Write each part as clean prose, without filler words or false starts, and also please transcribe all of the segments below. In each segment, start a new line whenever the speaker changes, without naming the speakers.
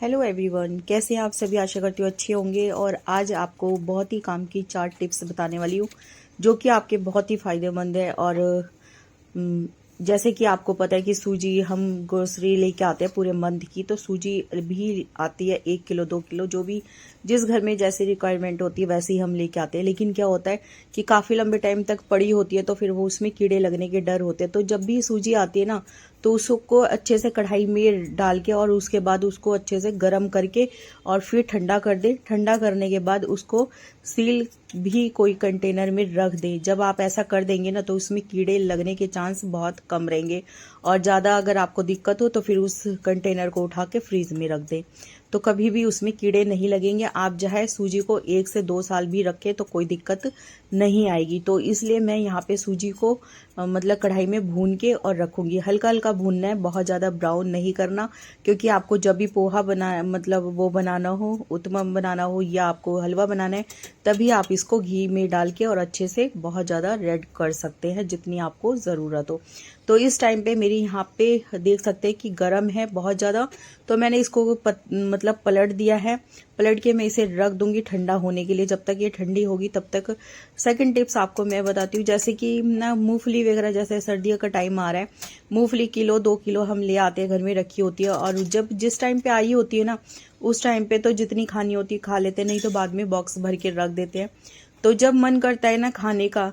Hello everyone, कैसे हैं आप सभी। आशा करती हूँ अच्छे होंगे। और आज आपको बहुत ही काम की 4 टिप्स बताने वाली हूँ जो कि आपके बहुत ही फायदेमंद है। और हम्म, जैसे कि आपको पता है कि सूजी हम ग्रोसरी लेके आते हैं पूरे मंथ की, तो सूजी भी आती है 1 किलो 2 किलो, जो भी जिस घर में जैसी रिक्वायरमेंट होती है वैसे ही हम लेके आते हैं। लेकिन क्या होता है कि काफ़ी लंबे टाइम तक पड़ी होती है तो फिर वो उसमें कीड़े लगने के डर होते हैं। तो जब भी सूजी आती है ना, तो उसको अच्छे से कढ़ाई में डाल के और उसके बाद उसको अच्छे से गर्म करके और फिर ठंडा कर दे। ठंडा करने के बाद उसको सील भी कोई कंटेनर में रख दें। जब आप ऐसा कर देंगे ना, तो उसमें कीड़े लगने के चांस बहुत कम रहेंगे। और ज़्यादा अगर आपको दिक्कत हो तो फिर उस कंटेनर को उठा के फ्रीज में रख दें, तो कभी भी उसमें कीड़े नहीं लगेंगे। आप चाहे सूजी को 1 से 2 साल भी रखें तो कोई दिक्कत नहीं आएगी। तो इसलिए मैं यहाँ पे सूजी को मतलब कढ़ाई में भून के और रखूंगी। हल्का हल्का भूनना है, बहुत ज़्यादा ब्राउन नहीं करना, क्योंकि आपको जब भी पोहा बना मतलब वो बनाना हो, उत्तपम बनाना हो या आपको हलवा बनाना है, तभी आप इसको घी में डाल के और अच्छे से बहुत ज़्यादा रेड कर सकते हैं जितनी आपको ज़रूरत हो। तो इस टाइम पे मेरी यहाँ पे देख सकते हैं कि गर्म है बहुत ज़्यादा, तो मैंने इसको मतलब पलट दिया है। पलट के मैं इसे रख दूंगी ठंडा होने के लिए। जब तक ये ठंडी होगी तब तक सेकंड टिप्स आपको मैं बताती हूँ। जैसे कि ना मूंगफली वगैरह, जैसे सर्दियों का टाइम आ रहा है, मूंगफली 1 किलो 2 किलो हम ले आते हैं, घर में रखी होती है। और जब जिस टाइम पे आई होती है ना, उस टाइम पे तो जितनी खानी होती है खा लेते हैं, नहीं तो बाद में बॉक्स भर के रख देते हैं। तो जब मन करता है ना खाने का,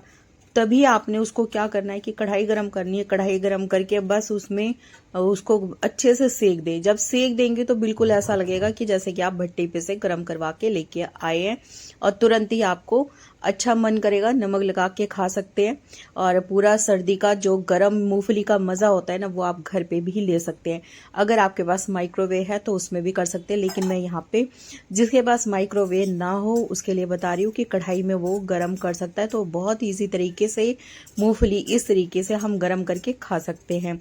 तभी आपने उसको क्या करना है कि कढ़ाई गरम करनी है। कढ़ाई गरम करके बस उसमें उसको अच्छे से सेक दें। जब सेक देंगे तो बिल्कुल ऐसा लगेगा कि जैसे कि आप भट्टी पे से गरम करवा के लेके आए हैं, और तुरंत ही आपको अच्छा मन करेगा, नमक लगा के खा सकते हैं। और पूरा सर्दी का जो गरम मूंगफली का मजा होता है ना, वो आप घर पे भी ले सकते हैं। अगर आपके पास माइक्रोवेव है तो उसमें भी कर सकते हैं, लेकिन मैं यहाँ पे जिसके पास माइक्रोवेव ना हो उसके लिए बता रही हूँ कि कढ़ाई में वो गरम कर सकता है। तो बहुत ईजी तरीके से मूंगफली इस तरीके से हम गरम करके खा सकते हैं।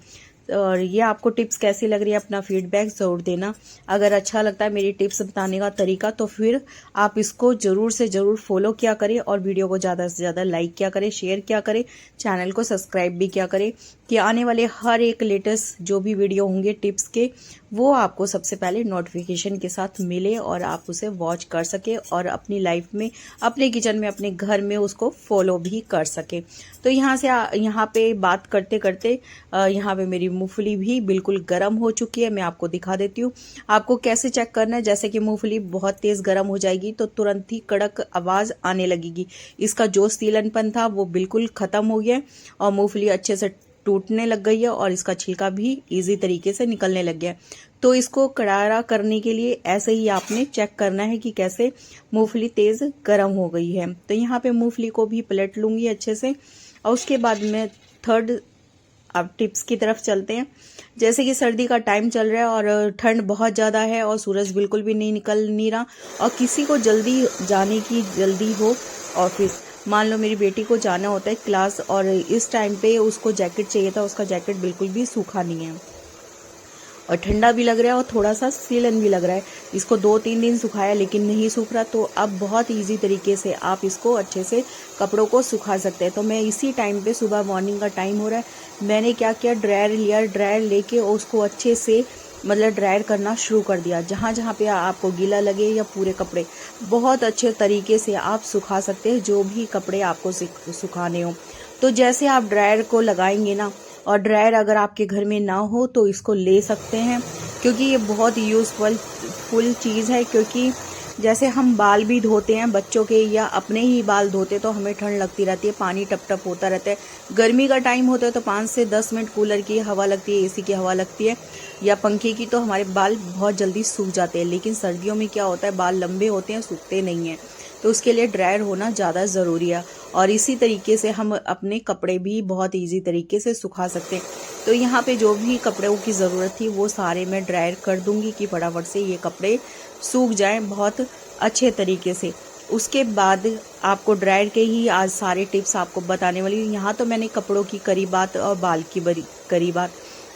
और ये आपको टिप्स कैसी लग रही है, अपना फीडबैक जरूर देना। अगर अच्छा लगता है मेरी टिप्स बताने का तरीका, तो फिर आप इसको जरूर से जरूर फॉलो किया करें, और वीडियो को ज़्यादा से ज़्यादा लाइक किया करें, शेयर किया करें, चैनल को सब्सक्राइब भी किया करें, कि आने वाले हर एक लेटेस्ट जो भी वीडियो होंगे टिप्स के, वो आपको सबसे पहले नोटिफिकेशन के साथ मिले और आप उसे वॉच कर सके और अपनी लाइफ में, अपने किचन में, अपने घर में उसको फॉलो भी कर सके। तो यहाँ पे बात करते करते यहाँ पे मेरी मूंगफली भी बिल्कुल गर्म हो चुकी है। मैं आपको दिखा देती हूँ आपको कैसे चेक करना है। जैसे कि मूंगफली बहुत तेज गर्म हो जाएगी तो तुरंत ही कड़क आवाज आने लगेगी। इसका जो सीलनपन था वो बिल्कुल खत्म हो गया और मूंगफली अच्छे से टूटने लग गई है और इसका छिलका भी इजी तरीके से निकलने लग गया है। तो इसको करारा करने के लिए ऐसे ही आपने चेक करना है कि कैसे मूंगफली तेज गर्म हो गई है। तो यहाँ पे मूंगफली को भी पलट लूंगी अच्छे से, और उसके बाद में थर्ड अब टिप्स की तरफ चलते हैं। जैसे कि सर्दी का टाइम चल रहा है और ठंड बहुत ज़्यादा है और सूरज बिल्कुल भी नहीं रहा, और किसी को जल्दी जाने की जल्दी हो ऑफिस, मान लो मेरी बेटी को जाना होता है क्लास, और इस टाइम पे उसको जैकेट चाहिए था, उसका जैकेट बिल्कुल भी सूखा नहीं है और ठंडा भी लग रहा है और थोड़ा सा सीलन भी लग रहा है। इसको 2-3 दिन सुखाया लेकिन नहीं सूख रहा। तो अब बहुत इजी तरीके से आप इसको अच्छे से कपड़ों को सुखा सकते हैं। तो मैं इसी टाइम पे, सुबह मॉर्निंग का टाइम हो रहा है, मैंने क्या किया, ड्रायर लिया, ड्रायर लेके उसको अच्छे से मतलब ड्रायर करना शुरू कर दिया। जहाँ जहाँ पे आपको गीला लगे या पूरे कपड़े, बहुत अच्छे तरीके से आप सुखा सकते हैं जो भी कपड़े आपको सुखाने हो। तो जैसे आप ड्रायर को लगाएंगे ना, और ड्रायर अगर आपके घर में ना हो तो इसको ले सकते हैं, क्योंकि ये बहुत यूजफुल चीज़ है। क्योंकि जैसे हम बाल भी धोते हैं बच्चों के या अपने ही बाल धोते, तो हमें ठंड लगती रहती है, पानी टप टप होता रहता है। गर्मी का टाइम होता है तो 5 से 10 मिनट कूलर की हवा लगती है, एसी की हवा लगती है या पंखे की, तो हमारे बाल बहुत जल्दी सूख जाते हैं। लेकिन सर्दियों में क्या होता है, बाल लंबे होते हैं, सूखते नहीं हैं, तो उसके लिए ड्रायर होना ज़्यादा ज़रूरी है। और इसी तरीके से हम अपने कपड़े भी बहुत इजी तरीके से सुखा सकते हैं। तो यहाँ पे जो भी कपड़ों की ज़रूरत थी वो सारे मैं ड्रायर कर दूंगी कि फटाफट से ये कपड़े सूख जाएं बहुत अच्छे तरीके से। उसके बाद आपको ड्रायर के ही आज सारे टिप्स आपको बताने वाली हूँ। यहाँ तो मैंने कपड़ों की करी बात और बाल की करी बात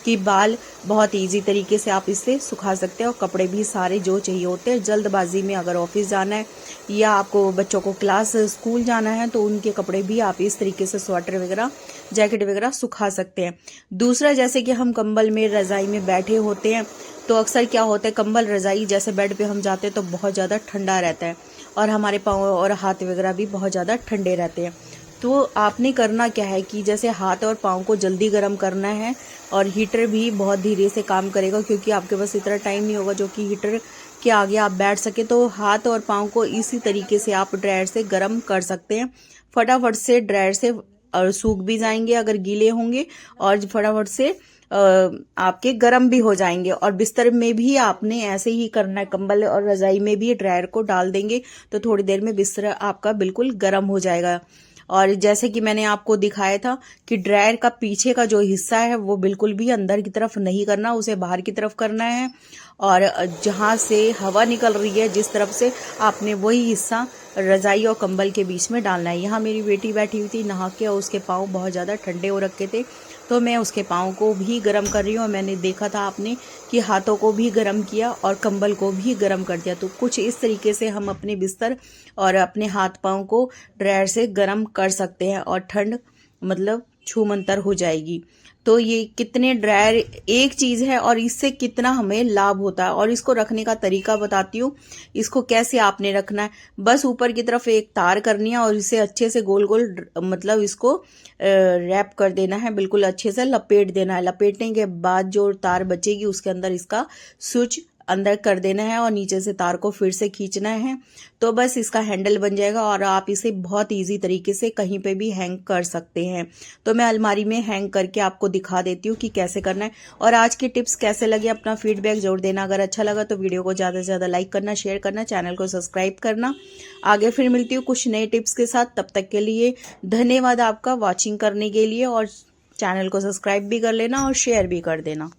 कि बाल बहुत इजी तरीके से आप इससे सुखा सकते हैं, और कपड़े भी सारे जो चाहिए होते हैं। जल्दबाजी में अगर ऑफिस जाना है या आपको बच्चों को क्लास स्कूल जाना है तो उनके कपड़े भी आप इस तरीके से स्वेटर वगैरह, जैकेट वगैरह सुखा सकते हैं। दूसरा, जैसे कि हम कंबल में, रजाई में बैठे होते हैं, तो अक्सर क्या होता है, कंबल रजाई जैसे बेड पे हम जाते हैं तो बहुत ज़्यादा ठंडा रहता है और हमारे पाँव और हाथ वगैरह भी बहुत ज़्यादा ठंडे रहते हैं। तो आपने करना क्या है कि जैसे हाथ और पाँव को जल्दी गर्म करना है, और हीटर भी बहुत धीरे से काम करेगा क्योंकि आपके पास इतना टाइम नहीं होगा जो कि हीटर के आगे आप बैठ सके। तो हाथ और पाँव को इसी तरीके से आप ड्रायर से गर्म कर सकते हैं। फटाफट से ड्रायर से सूख भी जाएंगे अगर गीले होंगे, और फटाफट से आपके गर्म भी हो जाएंगे। और बिस्तर में भी आपने ऐसे ही करना है, कंबल और रजाई में भी ड्रायर को डाल देंगे तो थोड़ी देर में बिस्तर आपका बिल्कुल गर्म हो जाएगा। और जैसे कि मैंने आपको दिखाया था कि ड्रायर का पीछे का जो हिस्सा है वो बिल्कुल भी अंदर की तरफ नहीं करना, उसे बाहर की तरफ करना है। और जहाँ से हवा निकल रही है जिस तरफ से, आपने वही हिस्सा रजाई और कंबल के बीच में डालना है। यहाँ मेरी बेटी बैठी हुई थी नहा के, और उसके पाँव बहुत ज़्यादा ठंडे हो रखे थे तो मैं उसके पाँव को भी गर्म कर रही हूँ। और मैंने देखा था आपने कि हाथों को भी गर्म किया और कंबल को भी गर्म कर दिया। तो कुछ इस तरीके से हम अपने बिस्तर और अपने हाथ पाँव को ड्रायर से गर्म कर सकते हैं और ठंड मतलब छूमंतर हो जाएगी। तो ये कितने ड्रायर एक चीज़ है और इससे कितना हमें लाभ होता है, और इसको रखने का तरीका बताती हूँ। इसको कैसे आपने रखना है, बस ऊपर की तरफ एक तार करनी है और इसे अच्छे से गोल गोल मतलब इसको रैप कर देना है, बिल्कुल अच्छे से लपेट देना है। लपेटने के बाद जो तार बचेगी उसके अंदर इसका स्विच अंदर कर देना है और नीचे से तार को फिर से खींचना है। तो बस इसका हैंडल बन जाएगा और आप इसे बहुत इजी तरीके से कहीं पे भी हैंग कर सकते हैं। तो मैं अलमारी में हैंग करके आपको दिखा देती हूँ कि कैसे करना है। और आज के टिप्स कैसे लगे अपना फीडबैक जरूर देना। अगर अच्छा लगा तो वीडियो को ज़्यादा से ज़्यादा लाइक करना, शेयर करना, चैनल को सब्सक्राइब करना। आगे फिर मिलती हूँ कुछ नए टिप्स के साथ। तब तक के लिए धन्यवाद आपका वॉचिंग करने के लिए, और चैनल को सब्सक्राइब भी कर लेना और शेयर भी कर देना।